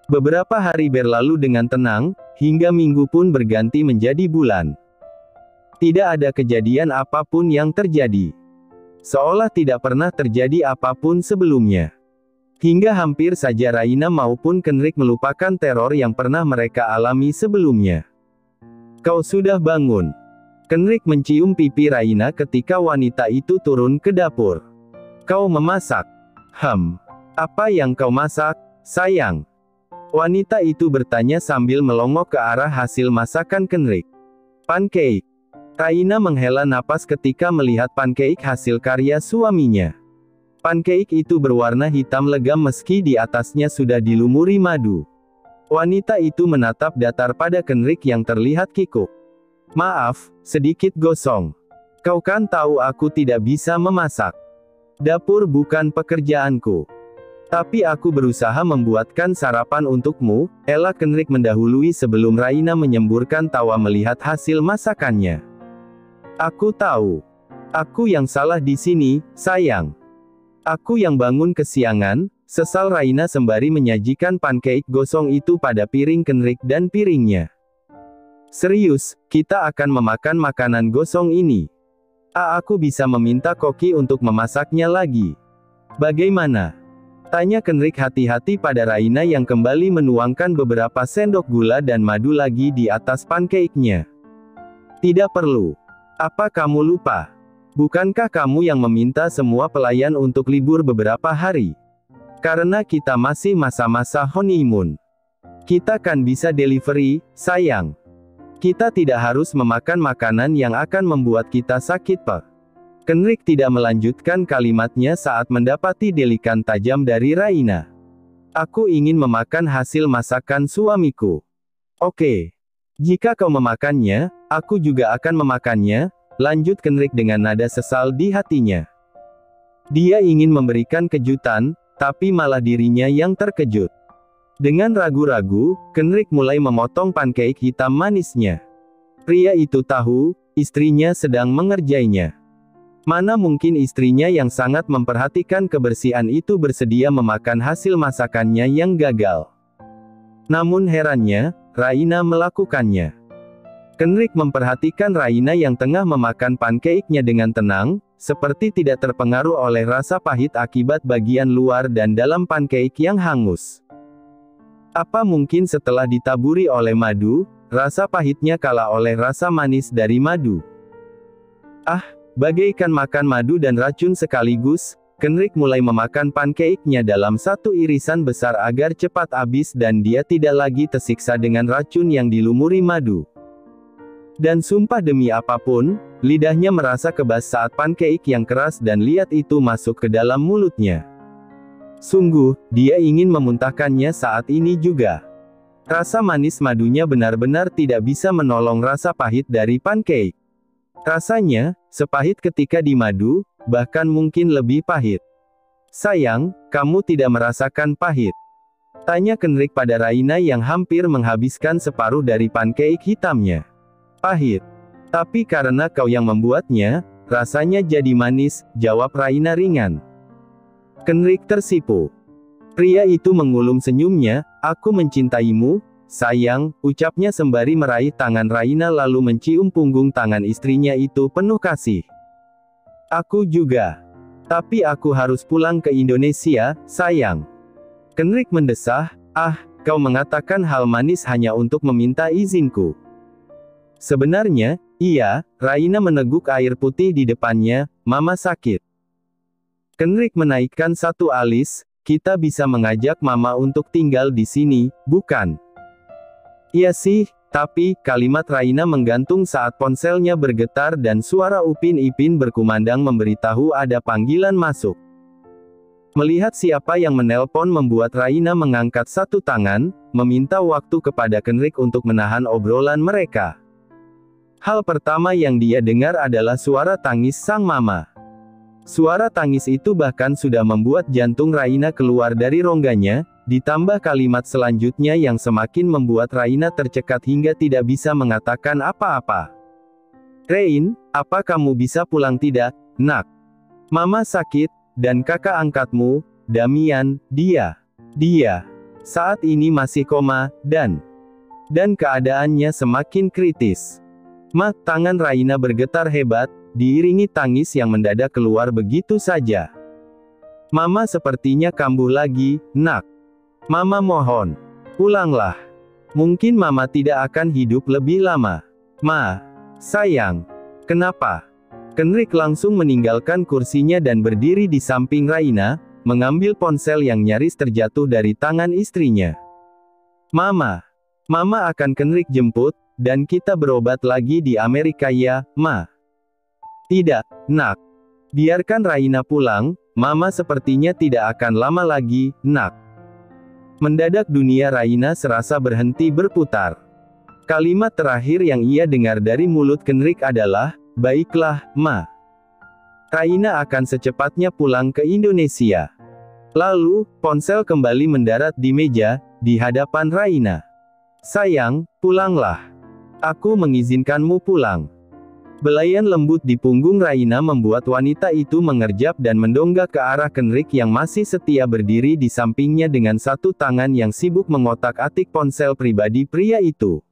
Beberapa hari berlalu dengan tenang, hingga minggu pun berganti menjadi bulan. Tidak ada kejadian apapun yang terjadi. Seolah tidak pernah terjadi apapun sebelumnya. Hingga hampir saja Raina maupun Kenrick melupakan teror yang pernah mereka alami sebelumnya. Kau sudah bangun. Kenrick mencium pipi Raina ketika wanita itu turun ke dapur. Kau memasak. Apa yang kau masak, sayang? Wanita itu bertanya sambil melongok ke arah hasil masakan Kenrick. Pancake. Raina menghela napas ketika melihat pancake hasil karya suaminya. Pancake itu berwarna hitam legam meski di atasnya sudah dilumuri madu. Wanita itu menatap datar pada Kenrick yang terlihat kikuk. Maaf, sedikit gosong. Kau kan tahu aku tidak bisa memasak. Dapur bukan pekerjaanku. Tapi aku berusaha membuatkan sarapan untukmu, elak Kenrick mendahului sebelum Raina menyemburkan tawa melihat hasil masakannya. Aku tahu. Aku yang salah di sini, sayang. Aku yang bangun kesiangan, sesal Raina sembari menyajikan pancake gosong itu pada piring Kenrick dan piringnya. Serius, kita akan memakan makanan gosong ini. Aku bisa meminta Koki untuk memasaknya lagi. Bagaimana? Tanya Kenrick hati-hati pada Raina yang kembali menuangkan beberapa sendok gula dan madu lagi di atas pancake-nya. Tidak perlu. Apa kamu lupa? Bukankah kamu yang meminta semua pelayan untuk libur beberapa hari? Karena kita masih masa-masa honeymoon. Kita kan bisa delivery, sayang. Kita tidak harus memakan makanan yang akan membuat kita sakit, Pak. Kenrick tidak melanjutkan kalimatnya saat mendapati delikan tajam dari Raina. Aku ingin memakan hasil masakan suamiku. Oke. Jika kau memakannya, aku juga akan memakannya, lanjut Kenrick dengan nada sesal di hatinya. Dia ingin memberikan kejutan, tapi malah dirinya yang terkejut. Dengan ragu-ragu, Kenrick mulai memotong pancake hitam manisnya. Pria itu tahu, istrinya sedang mengerjainya. Mana mungkin istrinya yang sangat memperhatikan kebersihan itu bersedia memakan hasil masakannya yang gagal. Namun herannya, Raina melakukannya. Kenrick memperhatikan Raina yang tengah memakan pancake-nya dengan tenang, seperti tidak terpengaruh oleh rasa pahit akibat bagian luar dan dalam pancake yang hangus. Apa mungkin setelah ditaburi oleh madu, rasa pahitnya kalah oleh rasa manis dari madu? Bagaikan makan madu dan racun sekaligus, Kenrick mulai memakan pancake-nya dalam satu irisan besar agar cepat habis dan dia tidak lagi tersiksa dengan racun yang dilumuri madu. Dan sumpah demi apapun, lidahnya merasa kebas saat pancake yang keras dan liat itu masuk ke dalam mulutnya. Sungguh, dia ingin memuntahkannya saat ini juga. Rasa manis madunya benar-benar tidak bisa menolong rasa pahit dari pancake. Rasanya, sepahit ketika di madu, bahkan mungkin lebih pahit. Sayang, kamu tidak merasakan pahit? Tanya Kenrick pada Raina yang hampir menghabiskan separuh dari pancake hitamnya. Pahit. Tapi karena kau yang membuatnya, rasanya jadi manis, jawab Raina ringan. Kenrick tersipu. Pria itu mengulum senyumnya, aku mencintaimu, sayang, ucapnya sembari meraih tangan Raina lalu mencium punggung tangan istrinya itu penuh kasih. Aku juga. Tapi aku harus pulang ke Indonesia, sayang. Kenrick mendesah, kau mengatakan hal manis hanya untuk meminta izinku. Sebenarnya, iya, Raina meneguk air putih di depannya, mama sakit. Kenrick menaikkan satu alis, kita bisa mengajak mama untuk tinggal di sini, bukan? Iya sih, tapi, kalimat Raina menggantung saat ponselnya bergetar dan suara Upin Ipin berkumandang memberitahu ada panggilan masuk. Melihat siapa yang menelpon membuat Raina mengangkat satu tangan, meminta waktu kepada Kenrick untuk menahan obrolan mereka. Hal pertama yang dia dengar adalah suara tangis sang mama. Suara tangis itu bahkan sudah membuat jantung Raina keluar dari rongganya, ditambah kalimat selanjutnya yang semakin membuat Raina tercekat hingga tidak bisa mengatakan apa-apa. Rain, apa kamu bisa pulang tidak, nak? Mama sakit, dan kakak angkatmu, Damian, dia. Saat ini masih koma, dan keadaannya semakin kritis. Ma, tangan Raina bergetar hebat, diiringi tangis yang mendadak keluar begitu saja. Mama sepertinya kambuh lagi, nak. Mama mohon, pulanglah. Mungkin Mama tidak akan hidup lebih lama. Ma, sayang. Kenapa? Kenrick langsung meninggalkan kursinya dan berdiri di samping Raina, mengambil ponsel yang nyaris terjatuh dari tangan istrinya. Mama akan Kenrick jemput, dan kita berobat lagi di Amerika ya, Ma. Tidak, nak. Biarkan Raina pulang, Mama sepertinya tidak akan lama lagi, nak. Mendadak dunia Raina serasa berhenti berputar. Kalimat terakhir yang ia dengar dari mulut Kenrick adalah, "Baiklah, Ma." Raina akan secepatnya pulang ke Indonesia. Lalu, ponsel kembali mendarat di meja, di hadapan Raina. Sayang, pulanglah. Aku mengizinkanmu pulang. Belayan lembut di punggung Raina membuat wanita itu mengerjap dan mendongak ke arah Kenrick yang masih setia berdiri di sampingnya dengan satu tangan yang sibuk mengotak-atik ponsel pribadi pria itu.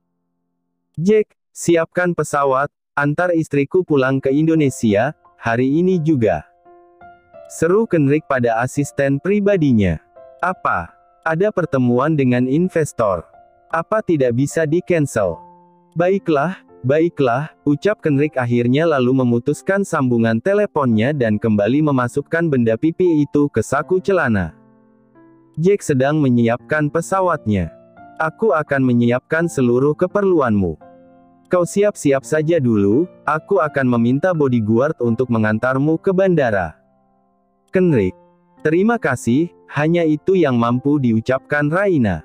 Jack, siapkan pesawat, antar istriku pulang ke Indonesia, hari ini juga. Seru Kenrick pada asisten pribadinya. Apa? Ada pertemuan dengan investor. Apa tidak bisa di-cancel? Baiklah, ucap Kenrick akhirnya lalu memutuskan sambungan teleponnya dan kembali memasukkan benda pipi itu ke saku celana. Jack sedang menyiapkan pesawatnya. Aku akan menyiapkan seluruh keperluanmu. Kau siap-siap saja dulu, aku akan meminta bodyguard untuk mengantarmu ke bandara. Kenrick. Terima kasih, hanya itu yang mampu diucapkan Raina.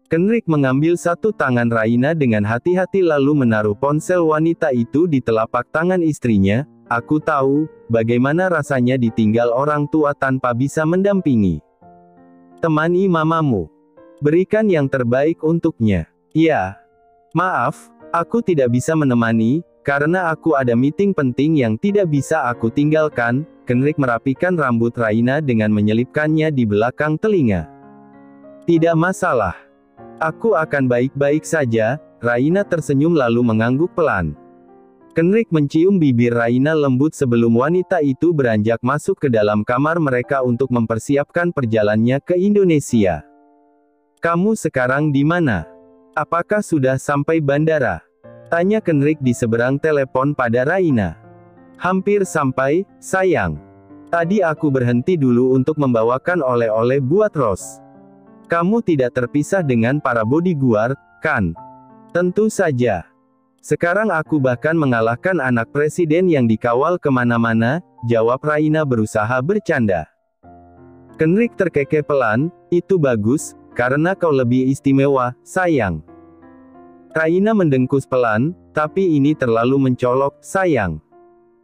Kenrick mengambil satu tangan Raina dengan hati-hati lalu menaruh ponsel wanita itu di telapak tangan istrinya. Aku tahu, bagaimana rasanya ditinggal orang tua tanpa bisa mendampingi. Temani mamamu. Berikan yang terbaik untuknya. Ya. Maaf, aku tidak bisa menemani, karena aku ada meeting penting yang tidak bisa aku tinggalkan. Kenrick merapikan rambut Raina dengan menyelipkannya di belakang telinga. Tidak masalah. Aku akan baik-baik saja, Raina tersenyum lalu mengangguk pelan. Kenrick mencium bibir Raina lembut sebelum wanita itu beranjak masuk ke dalam kamar mereka untuk mempersiapkan perjalanannya ke Indonesia. Kamu sekarang di mana? Apakah sudah sampai bandara? Tanya Kenrick di seberang telepon pada Raina. Hampir sampai, sayang. Tadi aku berhenti dulu untuk membawakan oleh-oleh buat Rose. Kamu tidak terpisah dengan para bodyguard, kan? Tentu saja. Sekarang aku bahkan mengalahkan anak presiden yang dikawal kemana-mana, jawab Raina berusaha bercanda. Kenrick terkekeh pelan, itu bagus, karena kau lebih istimewa, sayang. Raina mendengkus pelan, tapi ini terlalu mencolok, sayang.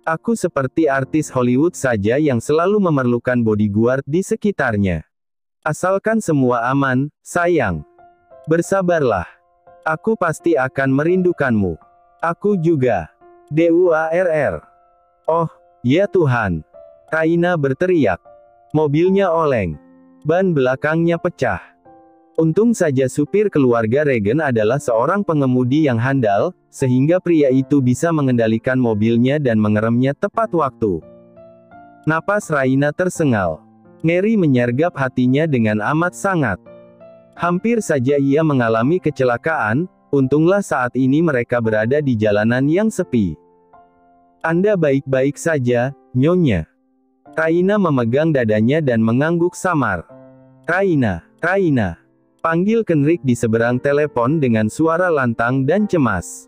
Aku seperti artis Hollywood saja yang selalu memerlukan bodyguard di sekitarnya. Asalkan semua aman, sayang. Bersabarlah. Aku pasti akan merindukanmu. Aku juga. DUARR. Oh, ya Tuhan. Raina berteriak. Mobilnya oleng. Ban belakangnya pecah. Untung saja supir keluarga Regan adalah seorang pengemudi yang handal, sehingga pria itu bisa mengendalikan mobilnya dan mengeremnya tepat waktu. Napas Raina tersengal. Ngeri menyergap hatinya dengan amat sangat. Hampir saja ia mengalami kecelakaan, untunglah saat ini mereka berada di jalanan yang sepi. Anda baik-baik saja, Nyonya. Raina memegang dadanya dan mengangguk samar. Raina. Panggil Kenrick di seberang telepon dengan suara lantang dan cemas.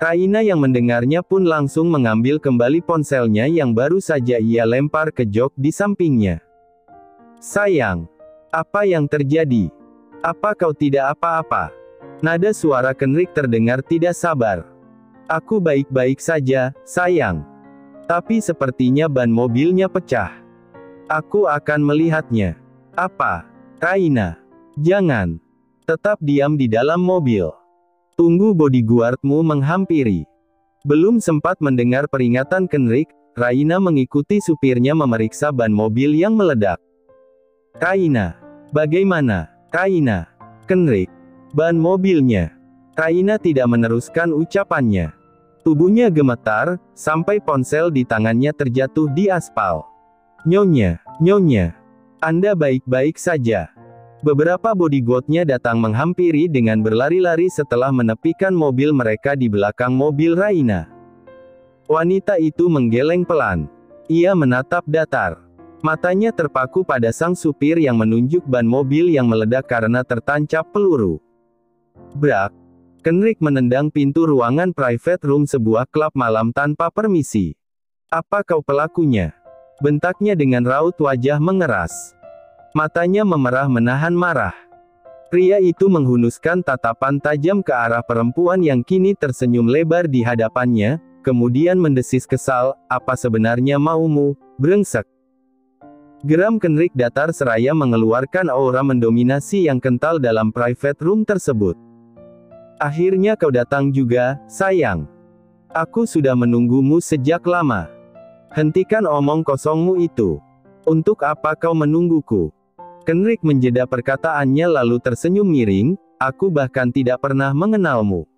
Raina yang mendengarnya pun langsung mengambil kembali ponselnya yang baru saja ia lempar ke jok di sampingnya. Sayang, apa yang terjadi? Apa kau tidak apa-apa? Nada suara Kenrick terdengar tidak sabar. Aku baik-baik saja, sayang. Tapi sepertinya ban mobilnya pecah. Aku akan melihatnya. Apa? Raina. Jangan. Tetap diam di dalam mobil. Tunggu bodyguardmu menghampiri. Belum sempat mendengar peringatan Kenrick, Raina mengikuti supirnya memeriksa ban mobil yang meledak. Raina. Bagaimana? Raina. Kenrik. Ban mobilnya. Raina tidak meneruskan ucapannya. Tubuhnya gemetar, sampai ponsel di tangannya terjatuh di aspal. Nyonya, Nyonya. Anda baik-baik saja. Beberapa bodyguardnya datang menghampiri dengan berlari-lari setelah menepikan mobil mereka di belakang mobil Raina. Wanita itu menggeleng pelan. Ia menatap datar. Matanya terpaku pada sang supir yang menunjuk ban mobil yang meledak karena tertancap peluru. Brak. Kenrik menendang pintu ruangan private room sebuah klub malam tanpa permisi. Apa kau pelakunya? Bentaknya dengan raut wajah mengeras. Matanya memerah menahan marah. Pria itu menghunuskan tatapan tajam ke arah perempuan yang kini tersenyum lebar di hadapannya, kemudian mendesis kesal, apa sebenarnya maumu, brengsek? Geram Kenrik datar seraya mengeluarkan aura mendominasi yang kental dalam private room tersebut. Akhirnya kau datang juga, sayang. Aku sudah menunggumu sejak lama. Hentikan omong kosongmu itu. Untuk apa kau menungguku? Kenrik menjeda perkataannya lalu tersenyum miring, aku bahkan tidak pernah mengenalmu.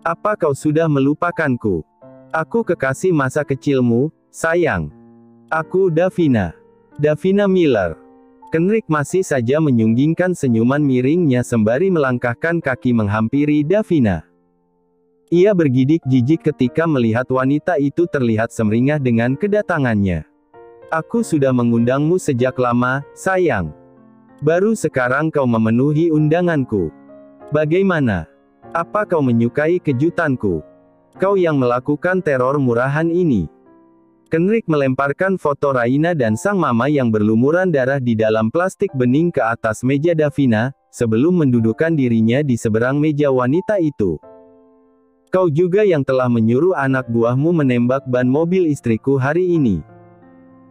Apa kau sudah melupakanku? Aku kekasih masa kecilmu, sayang. Aku Davina. Davina Miller. Kenrik masih saja menyunggingkan senyuman miringnya sembari melangkahkan kaki menghampiri Davina. Ia bergidik jijik ketika melihat wanita itu terlihat semeringah dengan kedatangannya. Aku sudah mengundangmu sejak lama, sayang. Baru sekarang kau memenuhi undanganku. Bagaimana? Apa kau menyukai kejutanku? Kau yang melakukan teror murahan ini. Kenrik melemparkan foto Raina dan sang mama yang berlumuran darah di dalam plastik bening ke atas meja Davina, sebelum mendudukkan dirinya di seberang meja wanita itu. Kau juga yang telah menyuruh anak buahmu menembak ban mobil istriku hari ini.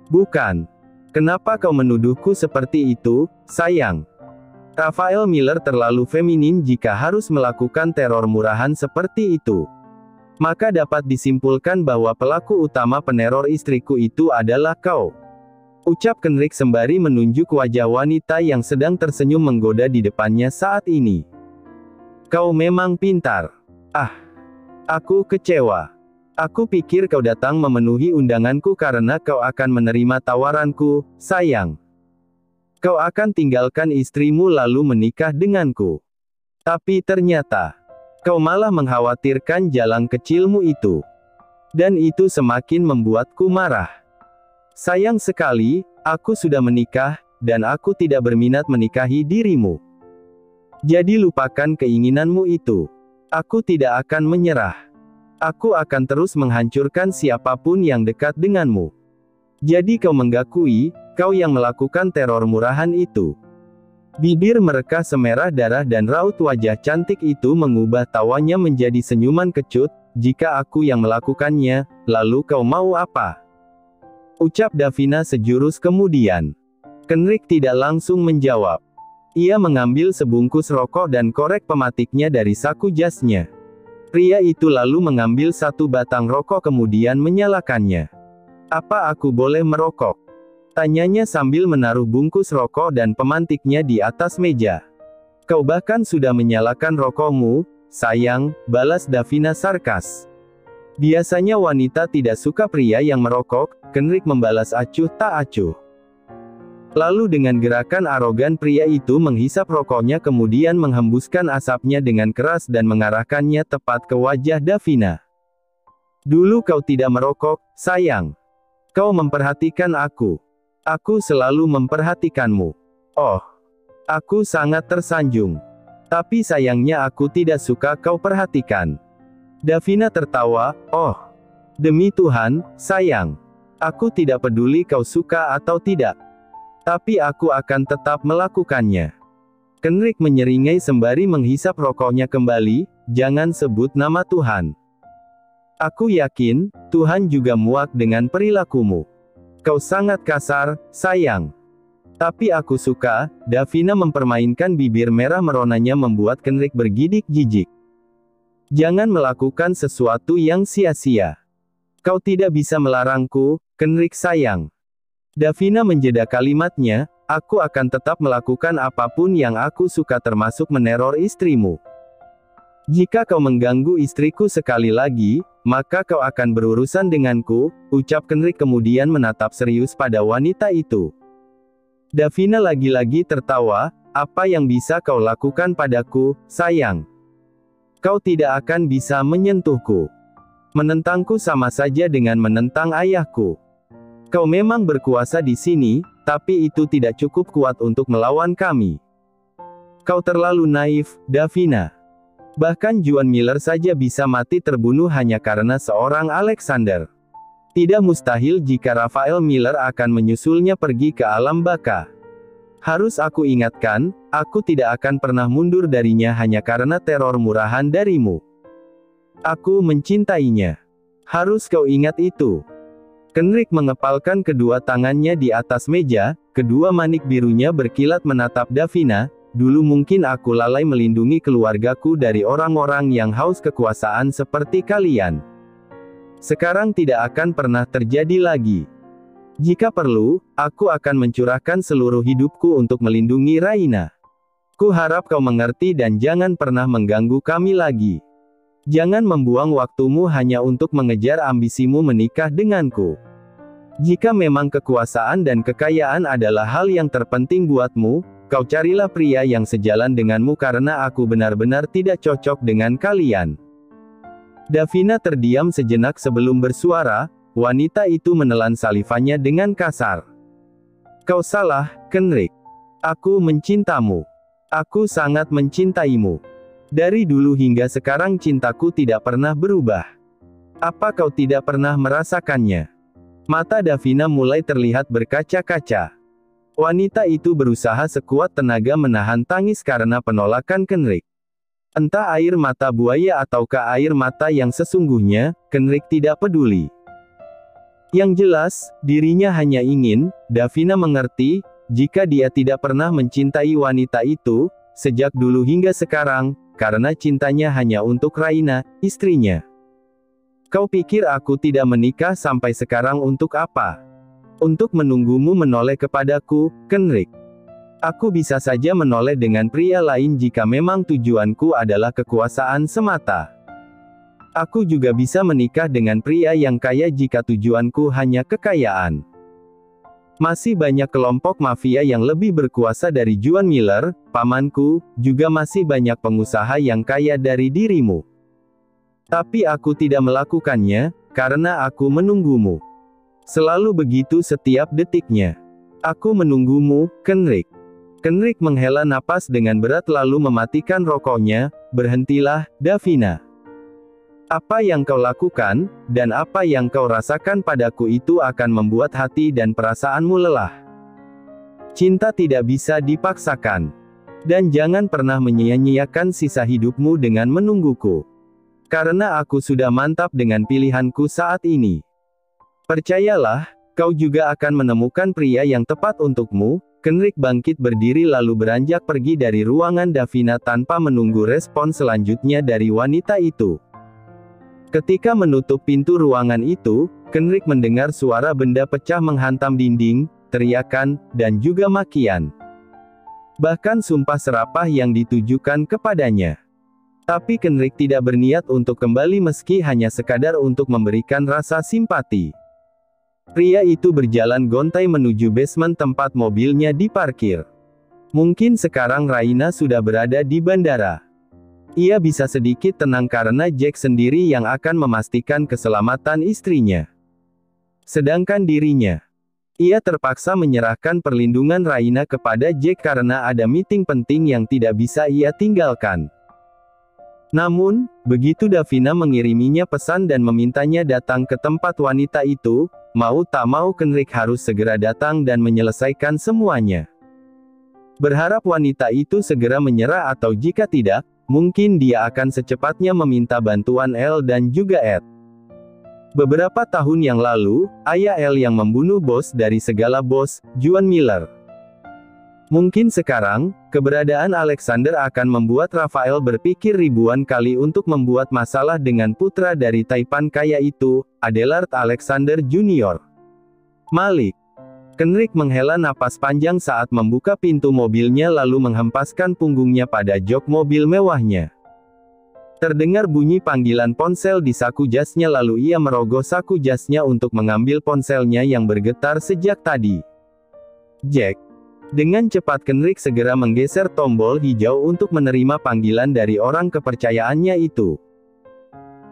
Bukan. Kenapa kau menuduhku seperti itu, sayang? Rafael Miller terlalu feminin jika harus melakukan teror murahan seperti itu. Maka dapat disimpulkan bahwa pelaku utama peneror istriku itu adalah kau. Ucap Kenrik sembari menunjuk wajah wanita yang sedang tersenyum menggoda di depannya saat ini. Kau memang pintar. Ah, aku kecewa. Aku pikir kau datang memenuhi undanganku karena kau akan menerima tawaranku, sayang. Kau akan tinggalkan istrimu lalu menikah denganku. Tapi ternyata, kau malah mengkhawatirkan jalan kecilmu itu. Dan itu semakin membuatku marah. Sayang sekali, aku sudah menikah, dan aku tidak berminat menikahi dirimu. Jadi lupakan keinginanmu itu. Aku tidak akan menyerah. Aku akan terus menghancurkan siapapun yang dekat denganmu. Jadi kau menggakui, kau yang melakukan teror murahan itu. Bibir mereka semerah darah dan raut wajah cantik itu mengubah tawanya menjadi senyuman kecut, jika aku yang melakukannya, lalu kau mau apa? Ucap Davina sejurus kemudian. Kenrik tidak langsung menjawab. Ia mengambil sebungkus rokok dan korek pematiknya dari saku jasnya. Pria itu lalu mengambil satu batang rokok kemudian menyalakannya. Apa aku boleh merokok? Tanyanya sambil menaruh bungkus rokok dan pemantiknya di atas meja. Kau bahkan sudah menyalakan rokokmu, sayang, balas Davina sarkas. Biasanya wanita tidak suka pria yang merokok, Kenrik membalas acuh tak acuh. Lalu dengan gerakan arogan pria itu menghisap rokoknya kemudian menghembuskan asapnya dengan keras dan mengarahkannya tepat ke wajah Davina. Dulu kau tidak merokok, sayang. Kau memperhatikan aku. Aku selalu memperhatikanmu. Oh, aku sangat tersanjung. Tapi sayangnya aku tidak suka kau perhatikan. Davina tertawa, oh. Demi Tuhan, sayang. Aku tidak peduli kau suka atau tidak. Tapi aku akan tetap melakukannya. Kenrik menyeringai sembari menghisap rokoknya kembali, jangan sebut nama Tuhan. Aku yakin, Tuhan juga muak dengan perilakumu. Kau sangat kasar, sayang. Tapi aku suka, Davina mempermainkan bibir merah meronanya membuat Kenrik bergidik jijik. Jangan melakukan sesuatu yang sia-sia. Kau tidak bisa melarangku, Kenrik sayang. Davina menjeda kalimatnya, aku akan tetap melakukan apapun yang aku suka termasuk meneror istrimu. Jika kau mengganggu istriku sekali lagi, maka kau akan berurusan denganku, ucap Kenrick kemudian menatap serius pada wanita itu. Davina lagi-lagi tertawa, apa yang bisa kau lakukan padaku, sayang? Kau tidak akan bisa menyentuhku. Menentangku sama saja dengan menentang ayahku. Kau memang berkuasa di sini, tapi itu tidak cukup kuat untuk melawan kami. Kau terlalu naif, Davina. Bahkan Juan Miller saja bisa mati terbunuh hanya karena seorang Alexander. Tidak mustahil jika Raphael Miller akan menyusulnya pergi ke alam baka. Harus aku ingatkan, aku tidak akan pernah mundur darinya hanya karena teror murahan darimu. Aku mencintainya. Harus kau ingat itu. Kenrick mengepalkan kedua tangannya di atas meja, kedua manik birunya berkilat menatap Davina. Dulu mungkin aku lalai melindungi keluargaku dari orang-orang yang haus kekuasaan seperti kalian. Sekarang tidak akan pernah terjadi lagi. Jika perlu, aku akan mencurahkan seluruh hidupku untuk melindungi Raina. Ku harap kau mengerti dan jangan pernah mengganggu kami lagi. Jangan membuang waktumu hanya untuk mengejar ambisimu menikah denganku. Jika memang kekuasaan dan kekayaan adalah hal yang terpenting buatmu, kau carilah pria yang sejalan denganmu karena aku benar-benar tidak cocok dengan kalian. Davina terdiam sejenak sebelum bersuara, wanita itu menelan salivannya dengan kasar. Kau salah, Kenrick. Aku mencintamu. Aku sangat mencintaimu. Dari dulu hingga sekarang cintaku tidak pernah berubah. Apa kau tidak pernah merasakannya? Mata Davina mulai terlihat berkaca-kaca. Wanita itu berusaha sekuat tenaga menahan tangis karena penolakan Kenrick. Entah air mata buaya ataukah air mata yang sesungguhnya, Kenrick tidak peduli. Yang jelas, dirinya hanya ingin, Davina mengerti, jika dia tidak pernah mencintai wanita itu, sejak dulu hingga sekarang, karena cintanya hanya untuk Raina, istrinya. Kau pikir aku tidak menikah sampai sekarang untuk apa? Untuk menunggumu menoleh kepadaku, Kenrick. Aku bisa saja menoleh dengan pria lain jika memang tujuanku adalah kekuasaan semata. Aku juga bisa menikah dengan pria yang kaya jika tujuanku hanya kekayaan. Masih banyak kelompok mafia yang lebih berkuasa dari Juan Miller, pamanku, juga masih banyak pengusaha yang kaya dari dirimu. Tapi aku tidak melakukannya, karena aku menunggumu. Selalu begitu setiap detiknya. Aku menunggumu, Kenrick. Kenrick menghela napas dengan berat lalu mematikan rokoknya. Berhentilah, Davina. Apa yang kau lakukan, dan apa yang kau rasakan padaku itu akan membuat hati dan perasaanmu lelah. Cinta tidak bisa dipaksakan. Dan jangan pernah menyia-nyiakan sisa hidupmu dengan menungguku. Karena aku sudah mantap dengan pilihanku saat ini. Percayalah, kau juga akan menemukan pria yang tepat untukmu. Kenrick bangkit berdiri lalu beranjak pergi dari ruangan Davina tanpa menunggu respon selanjutnya dari wanita itu. Ketika menutup pintu ruangan itu, Kenrick mendengar suara benda pecah menghantam dinding, teriakan, dan juga makian. Bahkan sumpah serapah yang ditujukan kepadanya. Tapi Kenrick tidak berniat untuk kembali meski hanya sekadar untuk memberikan rasa simpati. Pria itu berjalan gontai menuju basement tempat mobilnya diparkir. Mungkin sekarang Raina sudah berada di bandara. Ia bisa sedikit tenang karena Jack sendiri yang akan memastikan keselamatan istrinya. Sedangkan dirinya, ia terpaksa menyerahkan perlindungan Raina kepada Jack karena ada meeting penting yang tidak bisa ia tinggalkan. Namun, begitu Davina mengiriminya pesan dan memintanya datang ke tempat wanita itu, mau tak mau Kenrick harus segera datang dan menyelesaikan semuanya. Berharap wanita itu segera menyerah atau jika tidak, mungkin dia akan secepatnya meminta bantuan Elle dan juga Ed. Beberapa tahun yang lalu, ayah Elle yang membunuh bos dari segala bos, Juan Miller. Mungkin sekarang, keberadaan Alexander akan membuat Raphael berpikir ribuan kali untuk membuat masalah dengan putra dari Taipan kaya itu, Adelard Alexander Jr. Malik. Kenrick menghela napas panjang saat membuka pintu mobilnya lalu menghempaskan punggungnya pada jok mobil mewahnya. Terdengar bunyi panggilan ponsel di saku jasnya lalu ia merogoh saku jasnya untuk mengambil ponselnya yang bergetar sejak tadi. Jack. Dengan cepat Kenrick segera menggeser tombol hijau untuk menerima panggilan dari orang kepercayaannya itu.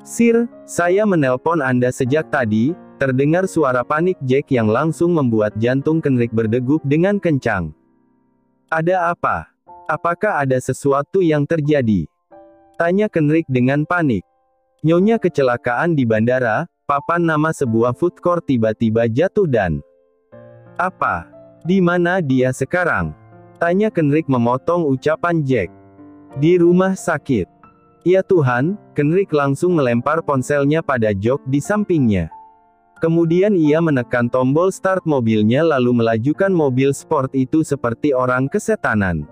"Sir, saya menelpon Anda sejak tadi," terdengar suara panik Jack yang langsung membuat jantung Kenrick berdegup dengan kencang. "Ada apa? Apakah ada sesuatu yang terjadi?" tanya Kenrick dengan panik. "Nyonya kecelakaan di bandara," papan nama sebuah food court tiba-tiba jatuh dan... "Apa? Di mana dia sekarang?" tanya Kenrick memotong ucapan Jack. "Di rumah sakit." "Ya Tuhan," Kenrick langsung melempar ponselnya pada jok di sampingnya. Kemudian ia menekan tombol start mobilnya lalu melajukan mobil sport itu seperti orang kesetanan.